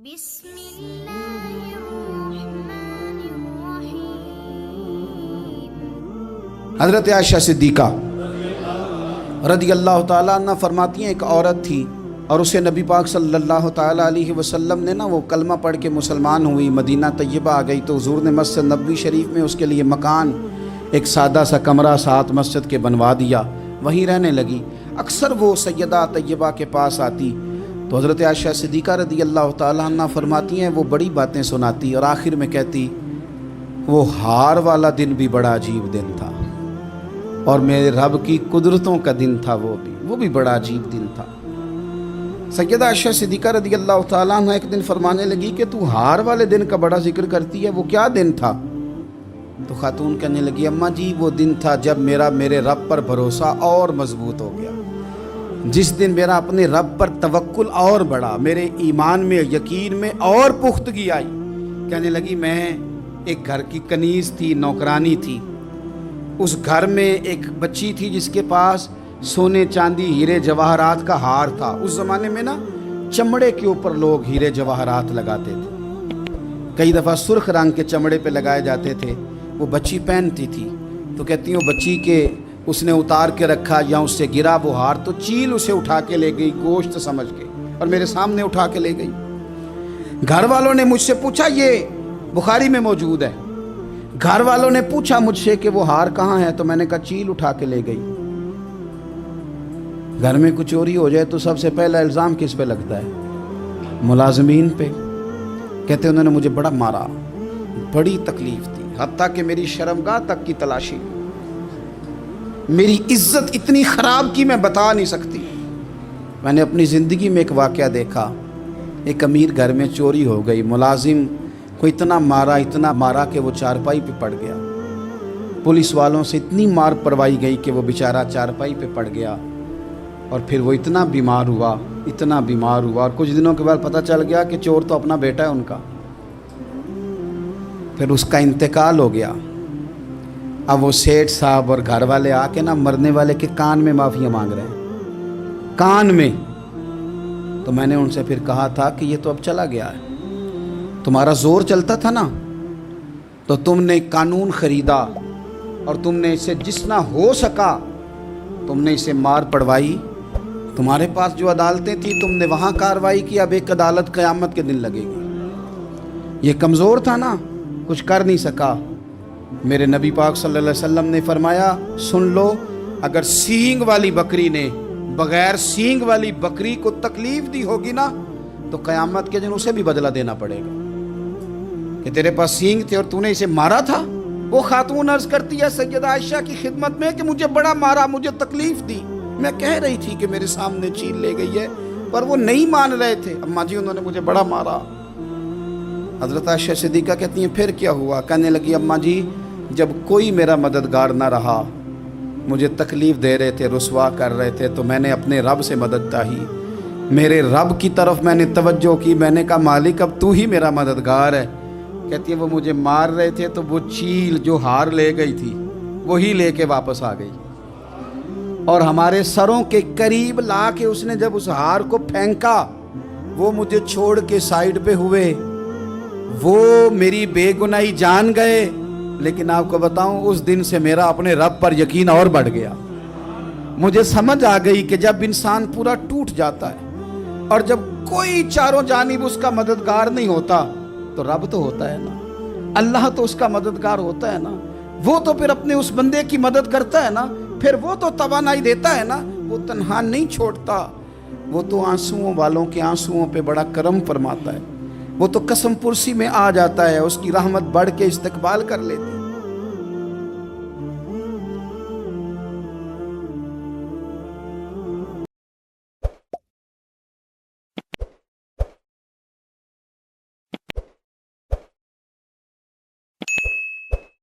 بسم اللہ الرحمن الرحیم۔ حضرت عائشہ صدیقہ رضی اللہ تعالیٰ عنہ فرماتی ہیں ایک عورت تھی اور اسے نبی پاک صلی اللہ تعالیٰ علیہ وسلم نے وہ کلمہ پڑھ کے مسلمان ہوئی، مدینہ طیبہ آ گئی تو حضور نے مسجد نبوی شریف میں اس کے لیے مکان ایک سادہ سا کمرہ ساتھ مسجد کے بنوا دیا، وہیں رہنے لگی۔ اکثر وہ سیدہ طیبہ کے پاس آتی تو حضرت عائشہ صدیقہ رضی اللہ تعالیٰ عنہ فرماتی ہیں وہ بڑی باتیں سناتی اور آخر میں کہتی وہ ہار والا دن بھی بڑا عجیب دن تھا اور میرے رب کی قدرتوں کا دن تھا، وہ بھی بڑا عجیب دن تھا۔ سیدہ عائشہ صدیقہ رضی اللہ تعالیٰ عنہ ایک دن فرمانے لگی کہ تو ہار والے دن کا بڑا ذکر کرتی ہے، وہ کیا دن تھا؟ تو خاتون کہنے لگی اماں جی وہ دن تھا جب میرے رب پر بھروسہ اور مضبوط ہو گیا، جس دن میرا اپنے رب پر توکل اور بڑھا، میرے ایمان میں یقین میں اور پختگی آئی۔ کہنے لگی میں ایک گھر کی کنیز تھی، نوکرانی تھی، اس گھر میں ایک بچی تھی جس کے پاس سونے چاندی ہیرے جواہرات کا ہار تھا۔ اس زمانے میں چمڑے کے اوپر لوگ ہیرے جواہرات لگاتے تھے، کئی دفعہ سرخ رنگ کے چمڑے پہ لگائے جاتے تھے، وہ بچی پہنتی تھی تو کہتی ہوں بچی کے اس نے اتار کے رکھا یا اس سے گرا وہ ہار تو چیل اسے اٹھا کے لے گئی گوشت سمجھ کے اور میرے سامنے اٹھا کے لے گئی۔ گھر والوں نے مجھ سے پوچھا، یہ بخاری میں موجود ہے، گھر والوں نے پوچھا مجھ سے کہ وہ ہار کہاں ہے تو میں نے کہا چیل اٹھا کے لے گئی۔ گھر میں کچھ چوری ہو جائے تو سب سے پہلا الزام کس پہ لگتا ہے؟ ملازمین پہ۔ کہتے انہوں نے مجھے بڑا مارا، بڑی تکلیف تھی، حتیٰ کہ میری شرمگاہ تک کی تلاشی، میری عزت اتنی خراب کی میں بتا نہیں سکتی۔ میں نے اپنی زندگی میں ایک واقعہ دیکھا، ایک امیر گھر میں چوری ہو گئی، ملازم کو اتنا مارا کہ وہ چارپائی پہ پڑ گیا، پولیس والوں سے اتنی مار پڑوائی گئی کہ وہ بیچارہ چارپائی پہ پڑ گیا اور پھر وہ اتنا بیمار ہوا اور کچھ دنوں کے بعد پتہ چل گیا کہ چور تو اپنا بیٹا ہے ان کا، پھر اس کا انتقال ہو گیا۔ اب وہ سیٹھ صاحب اور گھر والے آ کے مرنے والے کے کان میں معافی مانگ رہے ہیں، کان میں۔ تو میں نے ان سے پھر کہا تھا کہ یہ تو اب چلا گیا ہے، تمہارا زور چلتا تھا نا تو تم نے قانون خریدا اور تم نے اسے جتنا ہو سکا تم نے اسے مار پڑوائی، تمہارے پاس جو عدالتیں تھیں تم نے وہاں کارروائی کی، اب ایک عدالت قیامت کے دن لگے گی۔ یہ کمزور تھا نا، کچھ کر نہیں سکا۔ میرے نبی پاک صلی اللہ علیہ وسلم نے فرمایا سن لو، اگر سینگ والی بکری نے بغیر سینگ والی بکری کو تکلیف دی ہوگی نا تو قیامت کے دن اسے بھی بدلہ دینا پڑے گا کہ تیرے پاس سینگ تھے اور تو نے اسے مارا تھا۔ وہ خاتون عرض کرتی ہے سیدہ عائشہ کی خدمت میں کہ مجھے بڑا مارا، مجھے تکلیف دی، میں کہہ رہی تھی کہ میرے سامنے چیل لے گئی ہے پر وہ نہیں مان رہے تھے، اماں جی انہوں نے مجھے بڑا مارا۔ حضرت عائشہ صدیقہ کہتی ہیں پھر کیا ہوا؟ کہنے لگی اماں جی جب کوئی میرا مددگار نہ رہا، مجھے تکلیف دے رہے تھے، رسوا کر رہے تھے، تو میں نے اپنے رب سے مدد چاہی، میرے رب کی طرف میں نے توجہ کی، میں نے کہا مالک اب تو ہی میرا مددگار ہے۔ کہتی ہے وہ مجھے مار رہے تھے تو وہ چیل جو ہار لے گئی تھی وہی لے کے واپس آ گئی اور ہمارے سروں کے قریب لا کے اس نے جب اس ہار کو پھینکا وہ مجھے چھوڑ کے سائیڈ پہ ہوئے، وہ میری بے گناہی جان گئے، لیکن آپ کو بتاؤں اس دن سے میرا اپنے رب پر یقین اور بڑھ گیا۔ مجھے سمجھ آ گئی کہ جب انسان پورا ٹوٹ جاتا ہے اور جب کوئی چاروں جانب اس کا مددگار نہیں ہوتا تو رب تو ہوتا ہے نا، اللہ تو اس کا مددگار ہوتا ہے نا، وہ تو پھر اپنے اس بندے کی مدد کرتا ہے نا، پھر وہ تو توانائی دیتا ہے نا، وہ تنہا نہیں چھوڑتا، وہ تو آنسوؤں والوں کے آنسوؤں پہ بڑا کرم فرماتا ہے، وہ تو قسم پرسی میں آ جاتا ہے، اس کی رحمت بڑھ کے استقبال کر لیتی ہے۔